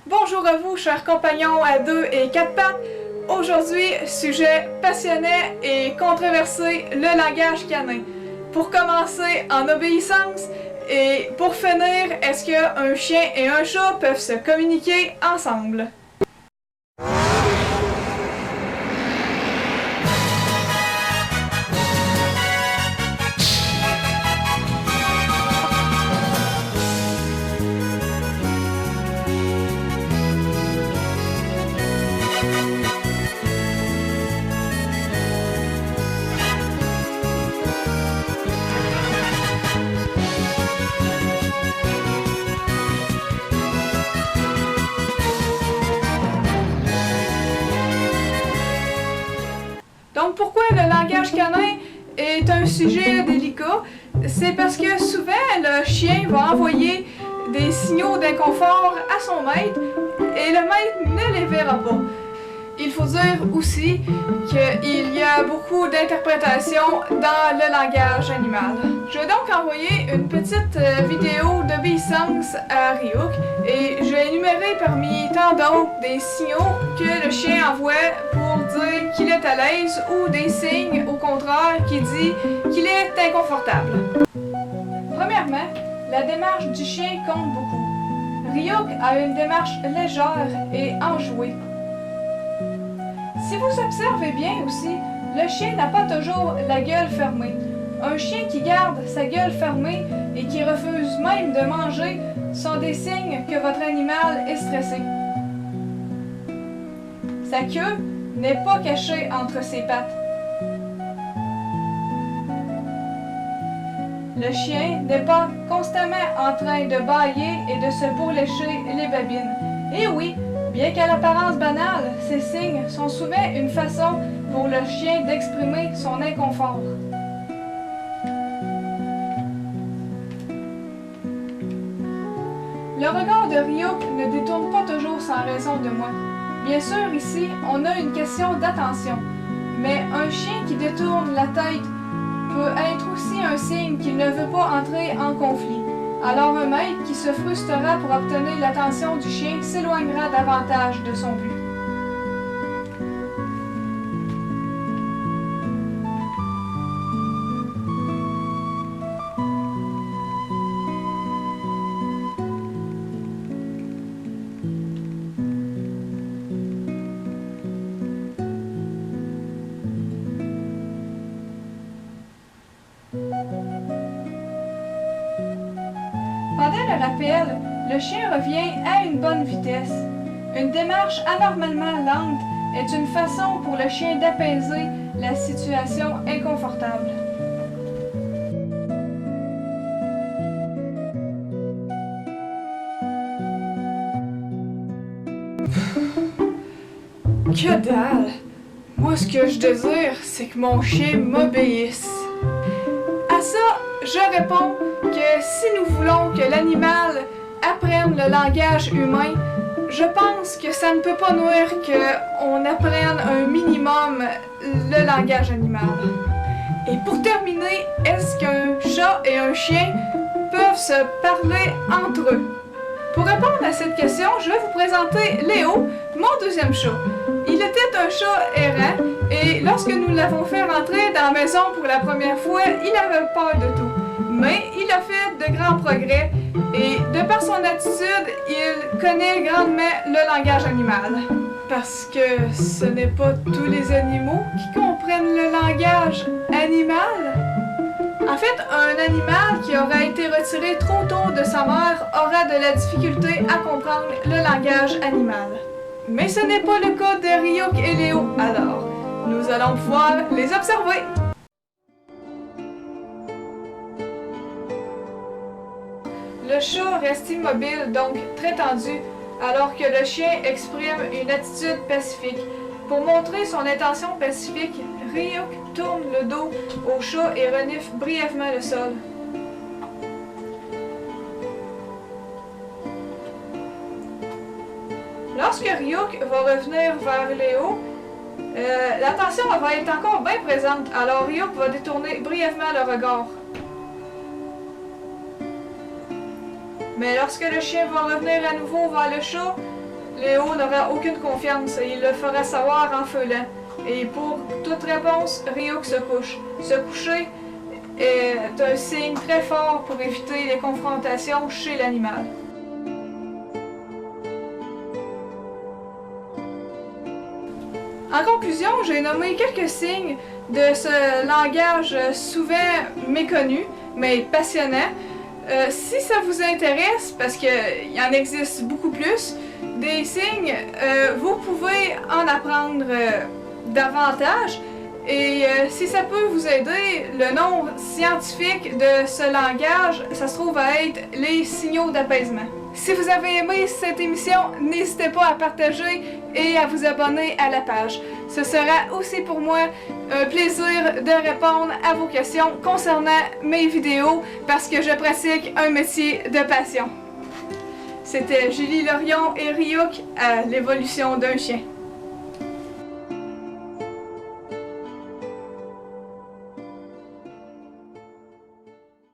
Bonjour à vous, chers compagnons à deux et quatre pattes. Aujourd'hui, sujet passionné et controversé, le langage canin. Pour commencer, en obéissance, et pour finir, est-ce qu'un chien et un chat peuvent se communiquer ensemble? Donc pourquoi le langage canin est un sujet délicat? C'est parce que souvent le chien va envoyer des signaux d'inconfort à son maître et le maître ne les verra pas. Il faut dire aussi qu'il y a beaucoup d'interprétations dans le langage animal. Je vais donc envoyer une petite vidéo d'obéissance à Ryuk et je vais énumérer parmi tant d'autres des signaux que le chien envoie pour dire qu'il est à l'aise ou des signes au contraire qui dit qu'il est inconfortable. Premièrement, la démarche du chien compte beaucoup. Ryuk a une démarche légère et enjouée. Si vous observez bien aussi, le chien n'a pas toujours la gueule fermée. Un chien qui garde sa gueule fermée et qui refuse même de manger sont des signes que votre animal est stressé. Sa queue n'est pas cachée entre ses pattes. Le chien n'est pas constamment en train de bâiller et de se bourlécher les babines. Et oui, bien qu'à l'apparence banale, ces signes sont souvent une façon pour le chien d'exprimer son inconfort. Le regard de Ryuk ne détourne pas toujours sans raison de moi. Bien sûr, ici, on a une question d'attention, mais un chien qui détourne la tête peut être aussi un signe qu'il ne veut pas entrer en conflit. Alors un maître qui se frustrera pour obtenir l'attention du chien s'éloignera davantage de son but. Pendant le rappel, le chien revient à une bonne vitesse. Une démarche anormalement lente est une façon pour le chien d'apaiser la situation inconfortable. Que dalle! Moi, ce que je désire, c'est que mon chien m'obéisse. À ça, je réponds que si nous voulons que l'animal apprenne le langage humain, je pense que ça ne peut pas nuire qu'on apprenne un minimum le langage animal. Et pour terminer, est-ce qu'un chat et un chien peuvent se parler entre eux? Pour répondre à cette question, je vais vous présenter Léo, mon deuxième chat. Il était un chat errant et lorsque nous l'avons fait rentrer dans la maison pour la première fois, il avait peur de tout. Mais il a fait de grands progrès et de par son attitude, il connaît grandement le langage animal. Parce que ce n'est pas tous les animaux qui comprennent le langage animal. En fait, un animal qui aura été retiré trop tôt de sa mère aura de la difficulté à comprendre le langage animal. Mais ce n'est pas le cas de Ryuk et Léo, alors nous allons pouvoir les observer. Le chat reste immobile, donc très tendu, alors que le chien exprime une attitude pacifique. Pour montrer son intention pacifique, Ryuk tourne le dos au chat et renifle brièvement le sol. Lorsque Ryuk va revenir vers Léo, l'attention va être encore bien présente, alors Ryuk va détourner brièvement le regard. Mais lorsque le chien va revenir à nouveau vers le chat, Léo n'aura aucune confiance et il le fera savoir en feuillant. Et pour toute réponse, Ryuk se couche. Se coucher est un signe très fort pour éviter les confrontations chez l'animal. En conclusion, j'ai nommé quelques signes de ce langage souvent méconnu, mais passionnant. Si ça vous intéresse, parce qu'il y en existe beaucoup plus, des signes, vous pouvez en apprendre davantage. Et si ça peut vous aider, le nom scientifique de ce langage, ça se trouve à être les signaux d'apaisement. Si vous avez aimé cette émission, n'hésitez pas à partager et à vous abonner à la page. Ce sera aussi pour moi un plaisir de répondre à vos questions concernant mes vidéos parce que je pratique un métier de passion. C'était Julie Lorion et Ryuk à l'évolution d'un chien.